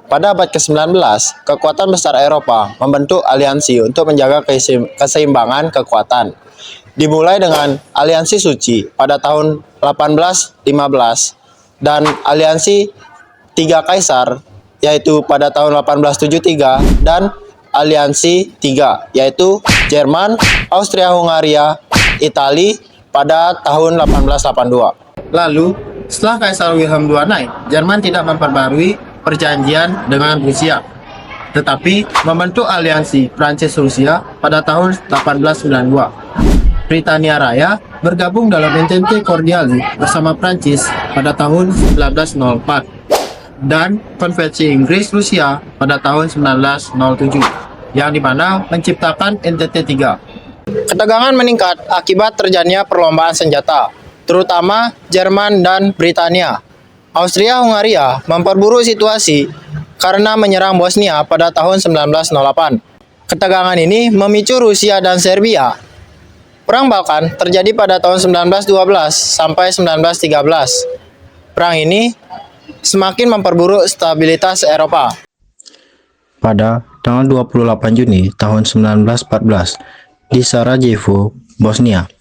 Pada abad ke-19, kekuatan besar Eropa membentuk aliansi untuk menjaga keseimbangan kekuatan. Dimulai dengan Aliansi Suci pada tahun 1815 dan Aliansi Tiga Kaisar yaitu pada tahun 1873 dan Aliansi Tiga yaitu Jerman, Austria-Hungaria, Italia pada tahun 1882. Lalu, setelah Kaisar Wilhelm II naik, Jerman tidak memperbarui perjanjian dengan Rusia, tetapi membentuk aliansi Prancis-Rusia pada tahun 1892. Britania Raya bergabung dalam Entente Cordiale bersama Prancis pada tahun 1904 dan Konvensi Inggris-Rusia pada tahun 1907, yang dimana menciptakan NTT 3. Ketegangan meningkat akibat terjadinya perlombaan senjata, terutama Jerman dan Britania. Austria-Hungaria memperburuk situasi karena menyerang Bosnia pada tahun 1908. Ketegangan ini memicu Rusia dan Serbia. Perang Balkan terjadi pada tahun 1912 sampai 1913. Perang ini semakin memperburuk stabilitas Eropa. Pada tanggal 28 Juni tahun 1914 di Sarajevo, Bosnia,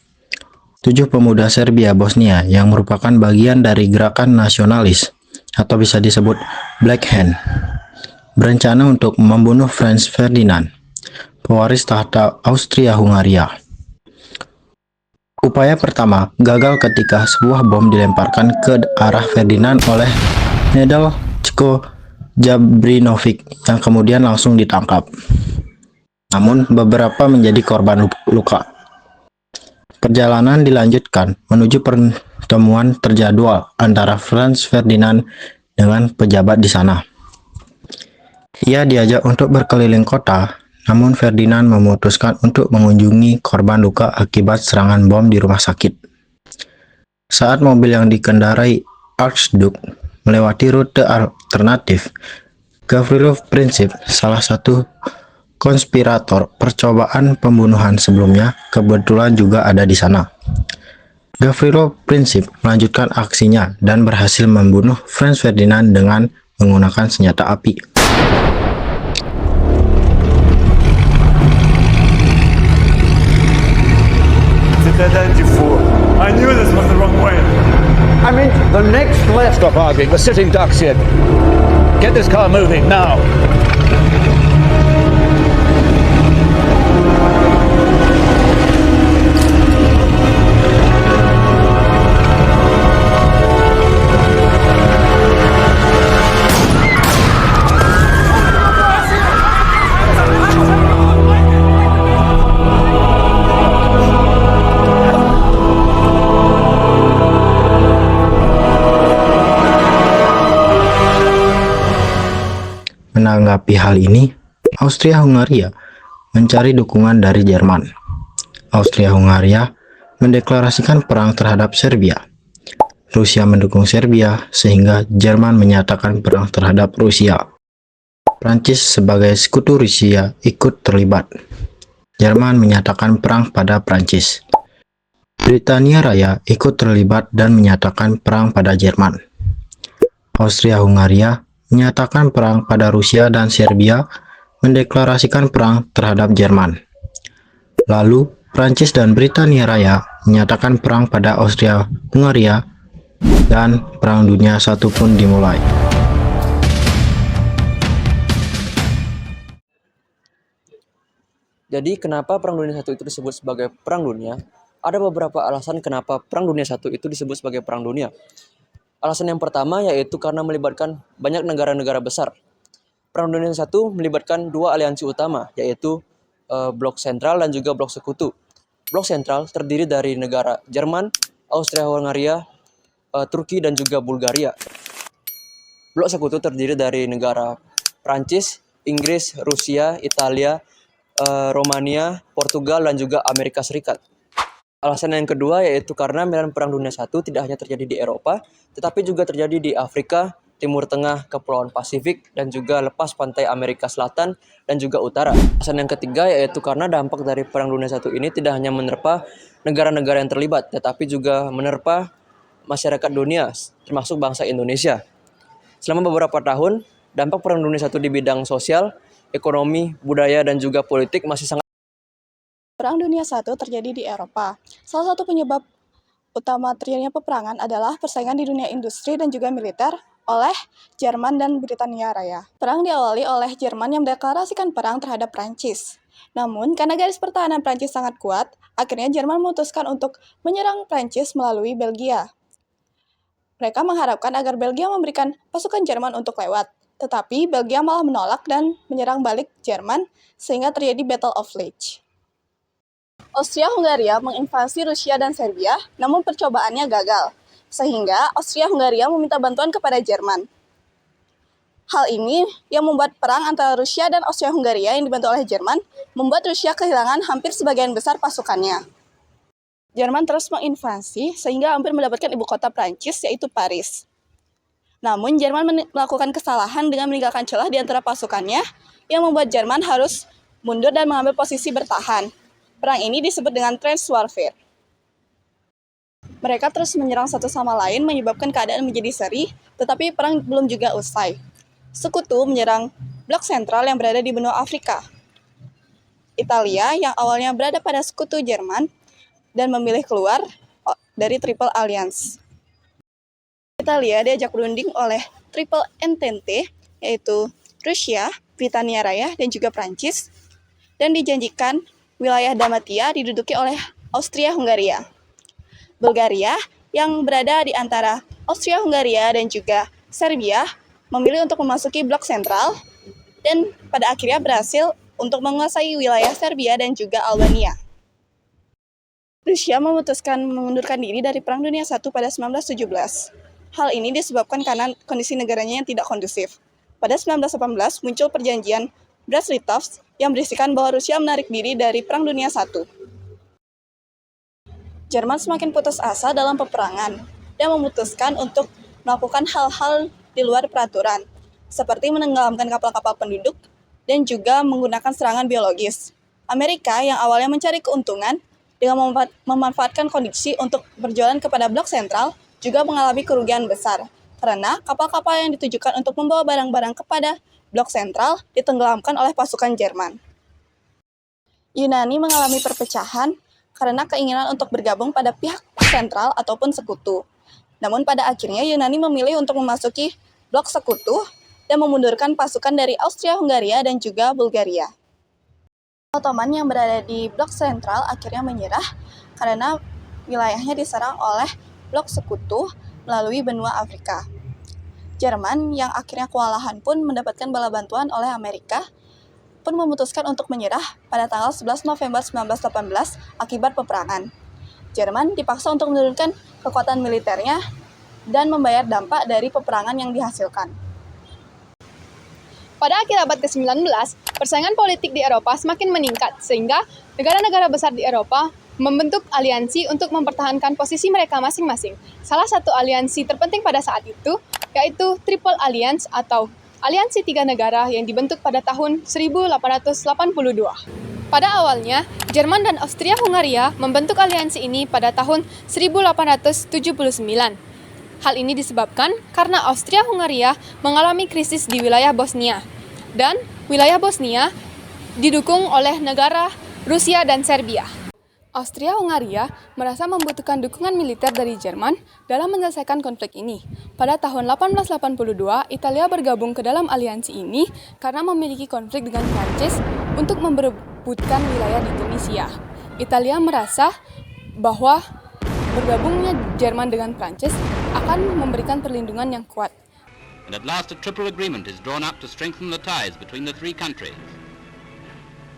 7 pemuda Serbia Bosnia yang merupakan bagian dari gerakan nasionalis atau bisa disebut Black Hand berencana untuk membunuh Franz Ferdinand, pewaris tahta Austria-Hungaria. Upaya pertama gagal ketika sebuah bom dilemparkan ke arah Ferdinand oleh Nedeljko Jabrinovic yang kemudian langsung ditangkap. Namun beberapa menjadi korban luka. Perjalanan dilanjutkan menuju pertemuan terjadwal antara Franz Ferdinand dengan pejabat di sana. Ia diajak untuk berkeliling kota, namun Ferdinand memutuskan untuk mengunjungi korban luka akibat serangan bom di rumah sakit. Saat mobil yang dikendarai Archduke melewati rute alternatif, Gavrilov Princip, salah satu konspirator percobaan pembunuhan sebelumnya, kebetulan juga ada di sana. Gavrilov Princip melanjutkan aksinya dan berhasil membunuh Franz Ferdinand dengan menggunakan senjata api. I knew this was the wrong way. I mean, the next left. Stop arguing. We're sitting ducks here. Get this car moving now. Menanggapi hal ini, Austria-Hungaria mencari dukungan dari Jerman. Austria-Hungaria mendeklarasikan perang terhadap Serbia. Rusia mendukung Serbia sehingga Jerman menyatakan perang terhadap Rusia. Prancis sebagai sekutu Rusia ikut terlibat. Jerman menyatakan perang pada Prancis. Britania Raya ikut terlibat dan menyatakan perang pada Jerman. Austria-Hungaria menyatakan perang pada Rusia dan Serbia mendeklarasikan perang terhadap Jerman. Lalu, Prancis dan Britania Raya menyatakan perang pada Austria-Hungaria dan Perang Dunia I pun dimulai. Jadi, kenapa Perang Dunia I itu disebut sebagai Perang Dunia? Ada beberapa alasan kenapa Perang Dunia I itu disebut sebagai Perang Dunia. Alasan yang pertama yaitu karena melibatkan banyak negara-negara besar. Perang Dunia I melibatkan dua aliansi utama, yaitu Blok Sentral dan juga Blok Sekutu. Blok Sentral terdiri dari negara Jerman, Austria-Hungaria, Turki, dan juga Bulgaria. Blok Sekutu terdiri dari negara Prancis, Inggris, Rusia, Italia, Romania, Portugal, dan juga Amerika Serikat. Alasan yang kedua yaitu karena medan Perang Dunia I tidak hanya terjadi di Eropa, tetapi juga terjadi di Afrika, Timur Tengah, Kepulauan Pasifik, dan juga lepas pantai Amerika Selatan dan juga Utara. Alasan yang ketiga yaitu karena dampak dari Perang Dunia I ini tidak hanya menerpa negara-negara yang terlibat, tetapi juga menerpa masyarakat dunia, termasuk bangsa Indonesia. Selama beberapa tahun, dampak Perang Dunia I di bidang sosial, ekonomi, budaya, dan juga politik masih sangat. Perang Dunia I terjadi di Eropa. Salah satu penyebab utama terjadinya peperangan adalah persaingan di dunia industri dan juga militer oleh Jerman dan Britania Raya. Perang diawali oleh Jerman yang mendeklarasikan perang terhadap Prancis. Namun, karena garis pertahanan Prancis sangat kuat, akhirnya Jerman memutuskan untuk menyerang Prancis melalui Belgia. Mereka mengharapkan agar Belgia memberikan pasukan Jerman untuk lewat, tetapi Belgia malah menolak dan menyerang balik Jerman sehingga terjadi Battle of Lech. Austria-Hungaria menginvasi Rusia dan Serbia, namun percobaannya gagal, sehingga Austria-Hungaria meminta bantuan kepada Jerman. Hal ini yang membuat perang antara Rusia dan Austria-Hungaria yang dibantu oleh Jerman membuat Rusia kehilangan hampir sebagian besar pasukannya. Jerman terus menginvasi sehingga hampir mendapatkan ibu kota Prancis, yaitu Paris. Namun, Jerman melakukan kesalahan dengan meninggalkan celah di antara pasukannya yang membuat Jerman harus mundur dan mengambil posisi bertahan. Perang ini disebut dengan trench warfare. Mereka terus menyerang satu sama lain menyebabkan keadaan menjadi seri, tetapi perang belum juga usai. Sekutu menyerang blok sentral yang berada di benua Afrika. Italia yang awalnya berada pada sekutu Jerman dan memilih keluar dari Triple Alliance. Italia diajak berunding oleh Triple Entente, yaitu Rusia, Britania Raya, dan juga Prancis, dan dijanjikan wilayah Dalmatia diduduki oleh Austria-Hungaria. Bulgaria yang berada di antara Austria-Hungaria dan juga Serbia memilih untuk memasuki blok sentral dan pada akhirnya berhasil untuk menguasai wilayah Serbia dan juga Albania. Rusia memutuskan mengundurkan diri dari Perang Dunia I pada 1917. Hal ini disebabkan karena kondisi negaranya yang tidak kondusif. Pada 1918 muncul perjanjian Brest-Litovsk yang berisikan bahwa Rusia menarik diri dari Perang Dunia I. Jerman semakin putus asa dalam peperangan dan memutuskan untuk melakukan hal-hal di luar peraturan, seperti menenggelamkan kapal-kapal penduduk dan juga menggunakan serangan biologis. Amerika yang awalnya mencari keuntungan dengan memanfaatkan kondisi untuk berjualan kepada blok sentral juga mengalami kerugian besar, karena kapal-kapal yang ditujukan untuk membawa barang-barang kepada blok sentral ditenggelamkan oleh pasukan Jerman. Yunani mengalami perpecahan karena keinginan untuk bergabung pada pihak sentral ataupun sekutu. Namun pada akhirnya Yunani memilih untuk memasuki blok sekutu dan memundurkan pasukan dari Austria-Hungaria dan juga Bulgaria. Ottoman yang berada di blok sentral akhirnya menyerah karena wilayahnya diserang oleh blok sekutu melalui benua Afrika. Jerman yang akhirnya kewalahan pun mendapatkan bala bantuan oleh Amerika pun memutuskan untuk menyerah pada tanggal 11 November 1918 akibat peperangan. Jerman dipaksa untuk menurunkan kekuatan militernya dan membayar dampak dari peperangan yang dihasilkan. Pada akhir abad ke-19, persaingan politik di Eropa semakin meningkat sehingga negara-negara besar di Eropa membentuk aliansi untuk mempertahankan posisi mereka masing-masing. Salah satu aliansi terpenting pada saat itu yaitu Triple Alliance atau aliansi tiga negara yang dibentuk pada tahun 1882. Pada awalnya, Jerman dan Austria-Hungaria membentuk aliansi ini pada tahun 1879. Hal ini disebabkan karena Austria-Hungaria mengalami krisis di wilayah Bosnia, dan wilayah Bosnia didukung oleh negara Rusia dan Serbia. Austria-Hungaria merasa membutuhkan dukungan militer dari Jerman dalam menyelesaikan konflik ini. Pada tahun 1882, Italia bergabung ke dalam aliansi ini karena memiliki konflik dengan Prancis untuk memperebutkan wilayah di Tunisia. Italia merasa bahwa bergabungnya Jerman dengan Prancis akan memberikan perlindungan yang kuat. And at last a triple agreement is drawn up to strengthen the ties between the three countries.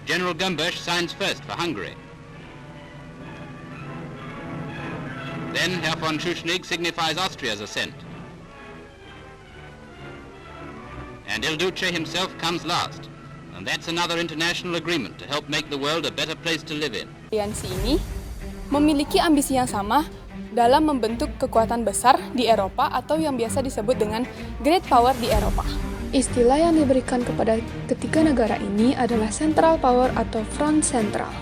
General Gumbusch signs first for Hungary. Then Herr von Schuschnigg signifies Austria's assent. And Il Duce himself comes last. And that's another international agreement to help make the world a better place to live in. Aliansi ini memiliki ambisi yang sama dalam membentuk kekuatan besar di Eropa atau yang biasa disebut dengan Great Power di Eropa. Istilah yang diberikan kepada ketiga negara ini adalah Central Power atau Front Central.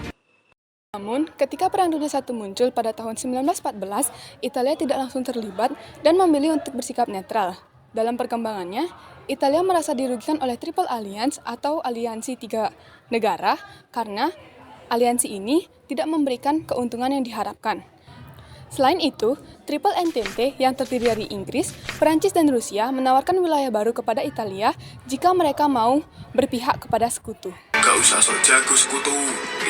Namun, ketika Perang Dunia I muncul pada tahun 1914, Italia tidak langsung terlibat dan memilih untuk bersikap netral. Dalam perkembangannya, Italia merasa dirugikan oleh Triple Alliance atau aliansi 3 negara karena aliansi ini tidak memberikan keuntungan yang diharapkan. Selain itu, Triple Entente yang terdiri dari Inggris, Perancis, dan Rusia menawarkan wilayah baru kepada Italia jika mereka mau berpihak kepada sekutu. Gak usah sok jago sekutu,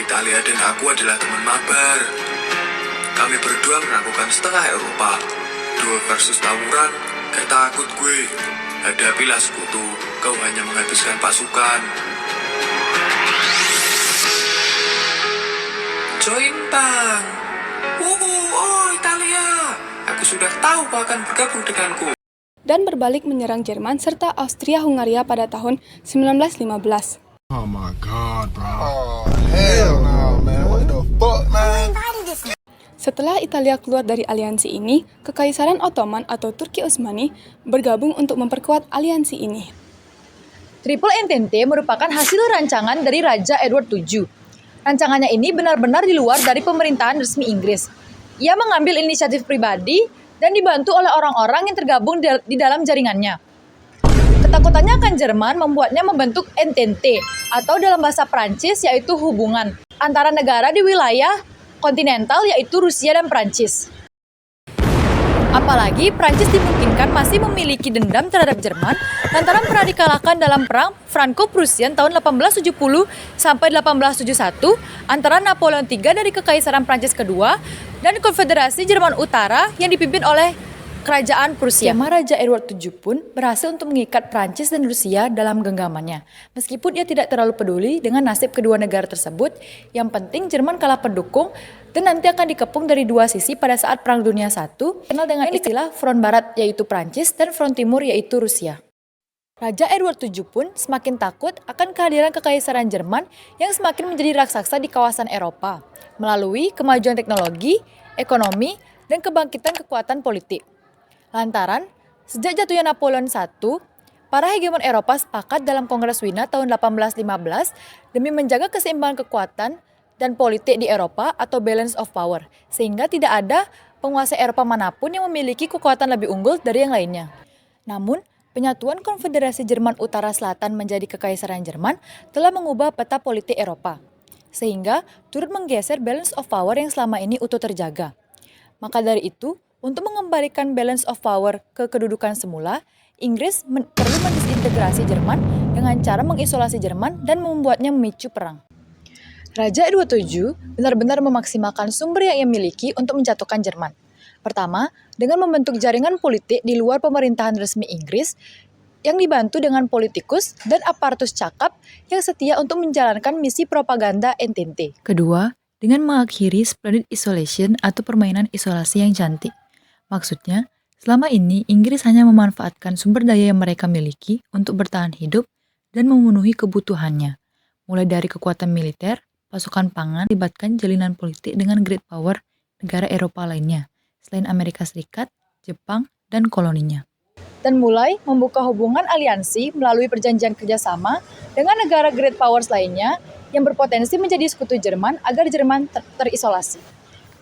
Italia dan aku adalah teman mabar. Kami berdua melakukan setengah Eropa. Dua versus tawuran, gak takut gue. Hadapilah sekutu, kau hanya menghabiskan pasukan. Join bang. Oh Italia, aku sudah tahu kau akan bergabung denganku. Dan berbalik menyerang Jerman serta Austria-Hungaria pada tahun 1915. Oh my god, bro. Oh, hell no, man. What the fuck, man? Setelah Italia keluar dari aliansi ini, Kekaisaran Ottoman atau Turki Utsmani bergabung untuk memperkuat aliansi ini. Triple Entente merupakan hasil rancangan dari Raja Edward VII. Rancangannya ini benar-benar di luar dari pemerintahan resmi Inggris. Ia mengambil inisiatif pribadi dan dibantu oleh orang-orang yang tergabung di dalam jaringannya. Ketakutannya akan Jerman membuatnya membentuk Entente atau dalam bahasa Prancis yaitu hubungan antara negara di wilayah kontinental yaitu Rusia dan Prancis. Apalagi Prancis dimungkinkan masih memiliki dendam terhadap Jerman lantaran pernah dikalahkan dalam perang Franco-Prussian tahun 1870 sampai 1871 antara Napoleon III dari Kekaisaran Prancis kedua dan Konfederasi Jerman Utara yang dipimpin oleh Kerajaan Prusia. Skema Raja Edward VII pun berhasil untuk mengikat Prancis dan Rusia dalam genggamannya. Meskipun ia tidak terlalu peduli dengan nasib kedua negara tersebut, yang penting Jerman kalah pendukung dan nanti akan dikepung dari dua sisi pada saat Perang Dunia I, kenal dengan istilah front barat yaitu Prancis dan front timur yaitu Rusia. Raja Edward VII pun semakin takut akan kehadiran Kekaisaran Jerman yang semakin menjadi raksasa di kawasan Eropa melalui kemajuan teknologi, ekonomi, dan kebangkitan kekuatan politik. Lantaran, sejak jatuhnya Napoleon I, para hegemon Eropa sepakat dalam Kongres Wina tahun 1815 demi menjaga keseimbangan kekuatan dan politik di Eropa atau balance of power, sehingga tidak ada penguasa Eropa manapun yang memiliki kekuatan lebih unggul dari yang lainnya. Namun, penyatuan Konfederasi Jerman Utara Selatan menjadi Kekaisaran Jerman telah mengubah peta politik Eropa, sehingga turut menggeser balance of power yang selama ini utuh terjaga. Maka dari itu, untuk mengembalikan balance of power ke kedudukan semula, Inggris perlu mendisintegrasi Jerman dengan cara mengisolasi Jerman dan membuatnya memicu perang. Raja Edward VII benar-benar memaksimalkan sumber yang ia miliki untuk menjatuhkan Jerman. Pertama, dengan membentuk jaringan politik di luar pemerintahan resmi Inggris yang dibantu dengan politikus dan aparatus cakap yang setia untuk menjalankan misi propaganda Entente. Kedua, dengan mengakhiri splendid isolation atau permainan isolasi yang cantik. Maksudnya, selama ini Inggris hanya memanfaatkan sumber daya yang mereka miliki untuk bertahan hidup dan memenuhi kebutuhannya, mulai dari kekuatan militer, pasukan pangan, melibatkan jalinan politik dengan great power negara Eropa lainnya, selain Amerika Serikat, Jepang, dan koloninya. Dan mulai membuka hubungan aliansi melalui perjanjian kerjasama dengan negara great powers lainnya yang berpotensi menjadi sekutu Jerman agar Jerman terisolasi.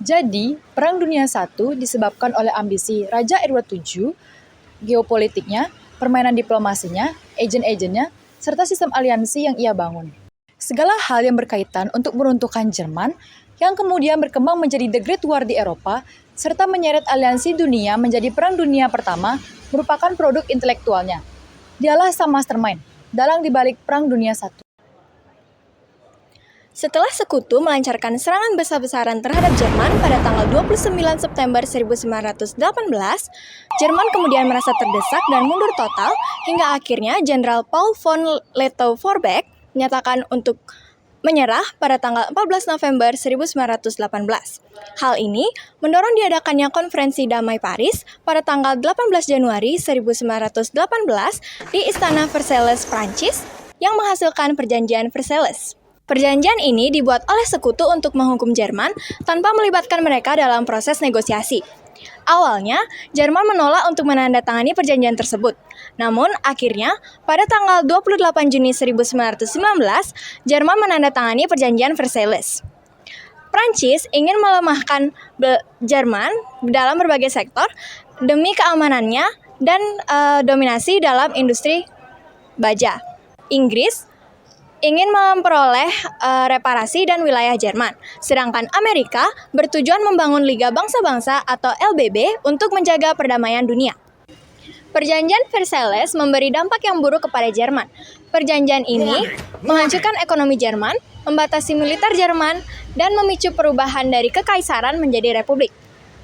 Jadi, Perang Dunia I disebabkan oleh ambisi Raja Edward VII, geopolitiknya, permainan diplomasinya, agen-agennya, serta sistem aliansi yang ia bangun. Segala hal yang berkaitan untuk meruntuhkan Jerman, yang kemudian berkembang menjadi The Great War di Eropa, serta menyeret aliansi dunia menjadi Perang Dunia Pertama, merupakan produk intelektualnya. Dialah sang mastermind dalang dibalik Perang Dunia I. Setelah sekutu melancarkan serangan besar-besaran terhadap Jerman pada tanggal 29 September 1918, Jerman kemudian merasa terdesak dan mundur total hingga akhirnya Jenderal Paul von Lettow-Vorbeck menyatakan untuk menyerah pada tanggal 14 November 1918. Hal ini mendorong diadakannya Konferensi Damai Paris pada tanggal 18 Januari 1918 di Istana Versailles, Prancis, yang menghasilkan Perjanjian Versailles. Perjanjian ini dibuat oleh sekutu untuk menghukum Jerman tanpa melibatkan mereka dalam proses negosiasi. Awalnya, Jerman menolak untuk menandatangani perjanjian tersebut. Namun, akhirnya, pada tanggal 28 Juni 1919, Jerman menandatangani Perjanjian Versailles. Prancis ingin melemahkan Jerman dalam berbagai sektor demi keamanannya dan dominasi dalam industri baja. Inggris ingin memperoleh reparasi dan wilayah Jerman, sedangkan Amerika bertujuan membangun Liga Bangsa-Bangsa atau LBB untuk menjaga perdamaian dunia. Perjanjian Versailles memberi dampak yang buruk kepada Jerman. Perjanjian ini menghancurkan ekonomi Jerman, membatasi militer Jerman, dan memicu perubahan dari kekaisaran menjadi republik.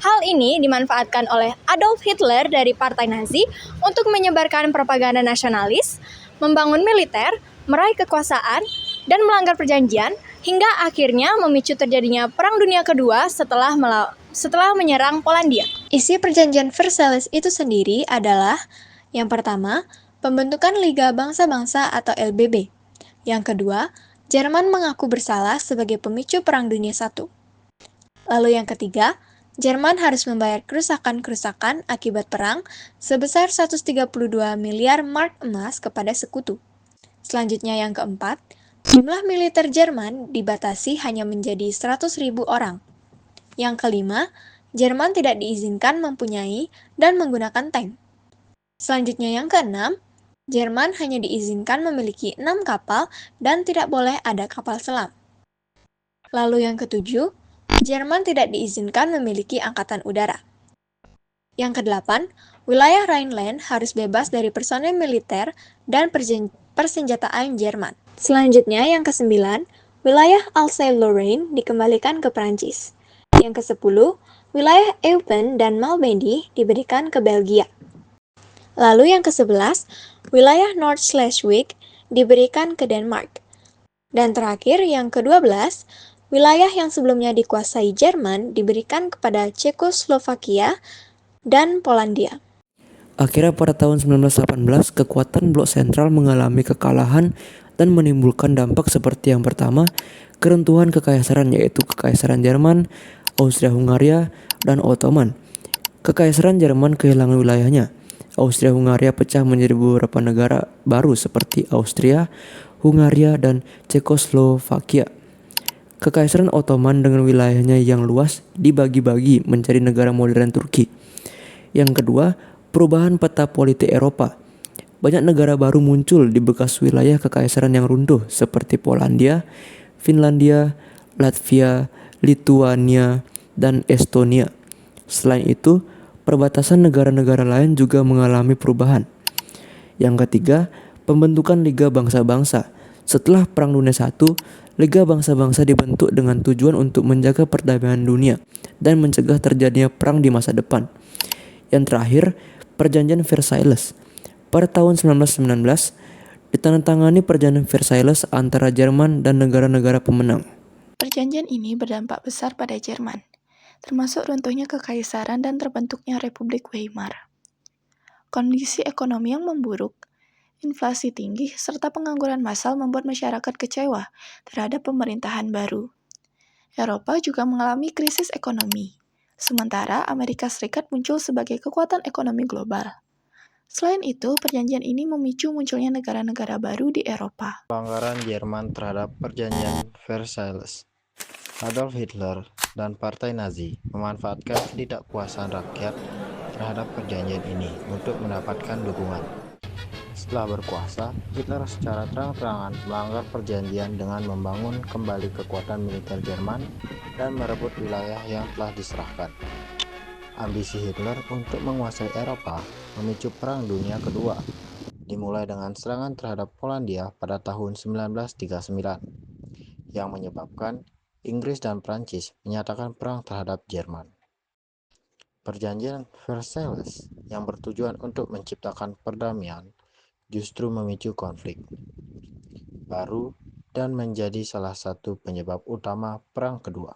Hal ini dimanfaatkan oleh Adolf Hitler dari Partai Nazi untuk menyebarkan propaganda nasionalis, membangun militer, meraih kekuasaan, dan melanggar perjanjian, hingga akhirnya memicu terjadinya Perang Dunia Kedua setelah menyerang Polandia. Isi perjanjian Versailles itu sendiri adalah, yang pertama, pembentukan Liga Bangsa-Bangsa atau LBB. Yang kedua, Jerman mengaku bersalah sebagai pemicu Perang Dunia I. Lalu yang ketiga, Jerman harus membayar kerusakan-kerusakan akibat perang sebesar 132 miliar mark emas kepada sekutu. Selanjutnya yang keempat, jumlah militer Jerman dibatasi hanya menjadi 100.000 orang. Yang kelima, Jerman tidak diizinkan mempunyai dan menggunakan tank. Selanjutnya yang keenam, Jerman hanya diizinkan memiliki 6 kapal dan tidak boleh ada kapal selam. Lalu yang ketujuh, Jerman tidak diizinkan memiliki angkatan udara. Yang kedelapan, wilayah Rhineland harus bebas dari personel militer dan persenjataan Jerman. Selanjutnya yang kesembilan, wilayah Alsace-Lorraine dikembalikan ke Prancis. Yang kesepuluh, wilayah Eupen dan Malmedy diberikan ke Belgia. Lalu yang ke-11, wilayah North Schleswig diberikan ke Denmark. Dan terakhir yang ke-12, wilayah yang sebelumnya dikuasai Jerman diberikan kepada Cekoslovakia dan Polandia. Akhirnya pada tahun 1918, kekuatan blok sentral mengalami kekalahan dan menimbulkan dampak seperti yang pertama, keruntuhan kekaisaran yaitu Kekaisaran Jerman, Austria-Hungaria, dan Ottoman. Kekaisaran Jerman kehilangan wilayahnya. Austria-Hungaria pecah menjadi beberapa negara baru seperti Austria, Hungaria, dan Cekoslovakia. Kekaisaran Ottoman dengan wilayahnya yang luas dibagi-bagi menjadi negara modern Turki. Yang kedua, perubahan peta politik Eropa. Banyak negara baru muncul di bekas wilayah kekaisaran yang runtuh seperti Polandia, Finlandia, Latvia, Lituania, dan Estonia. Selain itu, perbatasan negara-negara lain juga mengalami perubahan. Yang ketiga, pembentukan Liga Bangsa-Bangsa. Setelah Perang Dunia I, Liga Bangsa-Bangsa dibentuk dengan tujuan untuk menjaga perdamaian dunia dan mencegah terjadinya perang di masa depan. Yang terakhir, Perjanjian Versailles. Pada tahun 1919, ditandatangani Perjanjian Versailles antara Jerman dan negara-negara pemenang. Perjanjian ini berdampak besar pada Jerman, termasuk runtuhnya kekaisaran dan terbentuknya Republik Weimar. Kondisi ekonomi yang memburuk, inflasi tinggi, serta pengangguran massal membuat masyarakat kecewa terhadap pemerintahan baru. Eropa juga mengalami krisis ekonomi, sementara Amerika Serikat muncul sebagai kekuatan ekonomi global. Selain itu, perjanjian ini memicu munculnya negara-negara baru di Eropa. Pelanggaran Jerman terhadap Perjanjian Versailles. Adolf Hitler dan Partai Nazi memanfaatkan ketidakpuasan rakyat terhadap perjanjian ini untuk mendapatkan dukungan. Setelah berkuasa, Hitler secara terang-terangan melanggar perjanjian dengan membangun kembali kekuatan militer Jerman dan merebut wilayah yang telah diserahkan. Ambisi Hitler untuk menguasai Eropa memicu Perang Dunia Kedua, dimulai dengan serangan terhadap Polandia pada tahun 1939, yang menyebabkan Inggris dan Prancis menyatakan perang terhadap Jerman. Perjanjian Versailles yang bertujuan untuk menciptakan perdamaian justru memicu konflik baru dan menjadi salah satu penyebab utama Perang Kedua.